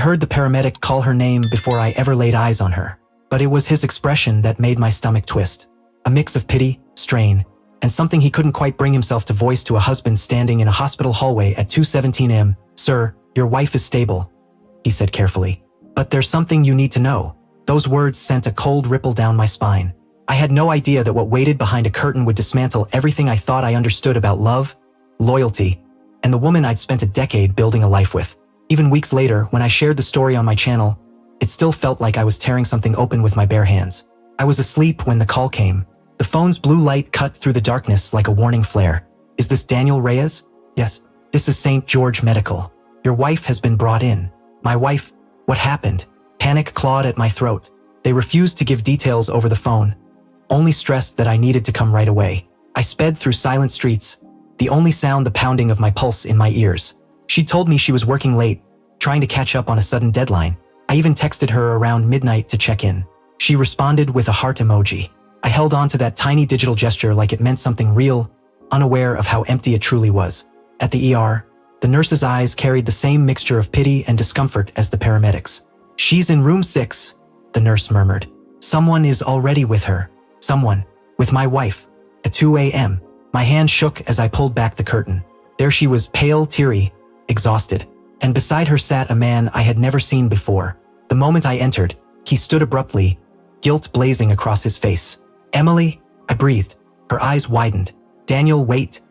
heard the paramedic call her name before I ever laid eyes on her. But it was his expression that made my stomach twist. A mix of pity, strain, and something he couldn't quite bring himself to voice to a husband standing in a hospital hallway at 2:17 a.m. "Sir, your wife is stable," he said carefully. "But there's something you need to know." Those words sent a cold ripple down my spine. I had no idea that what waited behind a curtain would dismantle everything I thought I understood about love, loyalty, and the woman I'd spent a decade building a life with. Even weeks later, when I shared the story on my channel, it still felt like I was tearing something open with my bare hands. I was asleep when the call came. The phone's blue light cut through the darkness like a warning flare. "Is this Daniel Reyes?" "Yes. This is St. George Medical. Your wife has been brought in." "My wife? What happened?" Panic clawed at my throat. They refused to give details over the phone, only stressed that I needed to come right away. I sped through silent streets, the only sound the pounding of my pulse in my ears. She told me she was working late, trying to catch up on a sudden deadline. I even texted her around midnight to check in. She responded with a heart emoji. I held on to that tiny digital gesture like it meant something real, unaware of how empty it truly was. At the ER, the nurse's eyes carried the same mixture of pity and discomfort as the paramedics. "She's in room 6, the nurse murmured. "Someone is already with her. Someone. With my wife." At 2 a.m., my hand shook as I pulled back the curtain. There she was, pale, teary, exhausted. And beside her sat a man I had never seen before. The moment I entered, he stood abruptly, guilt blazing across his face. "Emily?" I breathed. Her eyes widened. "Daniel, wait.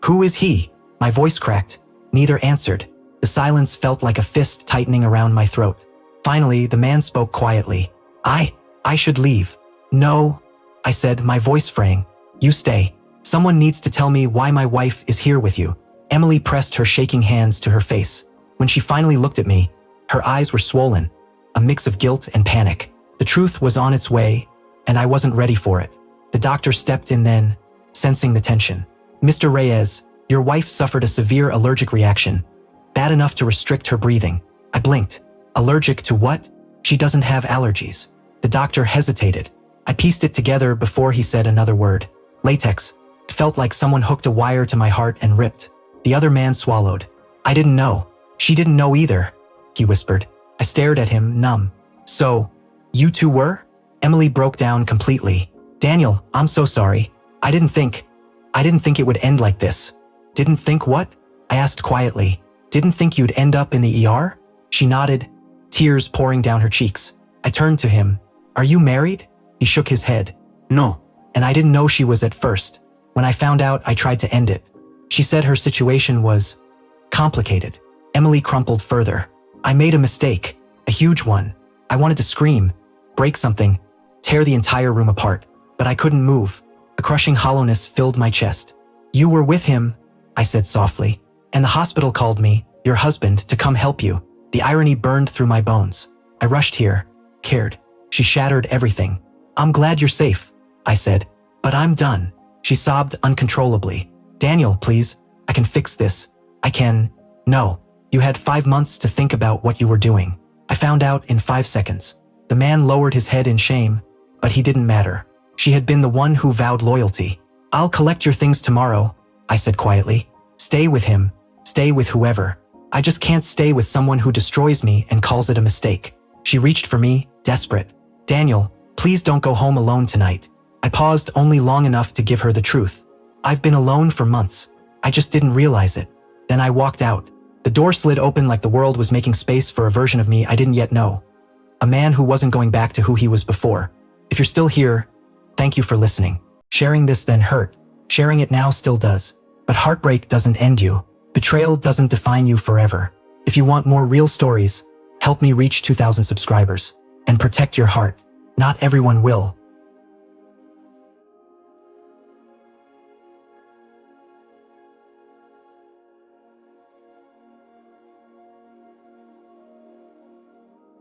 Who is he?" My voice cracked. Neither answered. The silence felt like a fist tightening around my throat. Finally, the man spoke quietly. I should leave." "No," I said, my voice fraying. "You stay. Someone needs to tell me why my wife is here with you." Emily pressed her shaking hands to her face. When she finally looked at me, her eyes were swollen, a mix of guilt and panic. The truth was on its way, and I wasn't ready for it. The doctor stepped in then, sensing the tension. "Mr. Reyes, your wife suffered a severe allergic reaction, bad enough to restrict her breathing." I blinked. "Allergic to what?" "She doesn't have allergies." The doctor hesitated. I pieced it together before he said another word. "Latex." It felt like someone hooked a wire to my heart and ripped. The other man swallowed. "I didn't know." "She didn't know either," he whispered. I stared at him, numb. "So, you two were?" Emily broke down completely. "Daniel, I'm so sorry. I didn't think it would end like this." "Didn't think what?" I asked quietly. "Didn't think you'd end up in the ER?" She nodded, tears pouring down her cheeks. I turned to him. "Are you married?" He shook his head. "No." And I didn't know she was at first. When I found out, I tried to end it. She said her situation was complicated. Emily crumpled further. "I made a mistake, a huge one. I wanted to scream, break something, tear the entire room apart, but I couldn't move. A crushing hollowness filled my chest." "You were with him," I said softly. "And the hospital called me, your husband, to come help you." The irony burned through my bones. "I rushed here, cared." She shattered everything. "I'm glad you're safe," I said. "But I'm done." She sobbed uncontrollably. "Daniel, please, I can fix this. I can." "No. You had 5 months to think about what you were doing." I found out in 5 seconds. The man lowered his head in shame, but he didn't matter. She had been the one who vowed loyalty. "I'll collect your things tomorrow," I said quietly. "Stay with him. Stay with whoever. I just can't stay with someone who destroys me and calls it a mistake." She reached for me, desperate. "Daniel, please don't go home alone tonight." I paused only long enough to give her the truth. "I've been alone for months. I just didn't realize it." Then I walked out. The door slid open like the world was making space for a version of me I didn't yet know. A man who wasn't going back to who he was before. If you're still here, thank you for listening. Sharing this then hurt. Sharing it now still does. But heartbreak doesn't end you. Betrayal doesn't define you forever. If you want more real stories, help me reach 2,000 subscribers. And protect your heart. Not everyone will.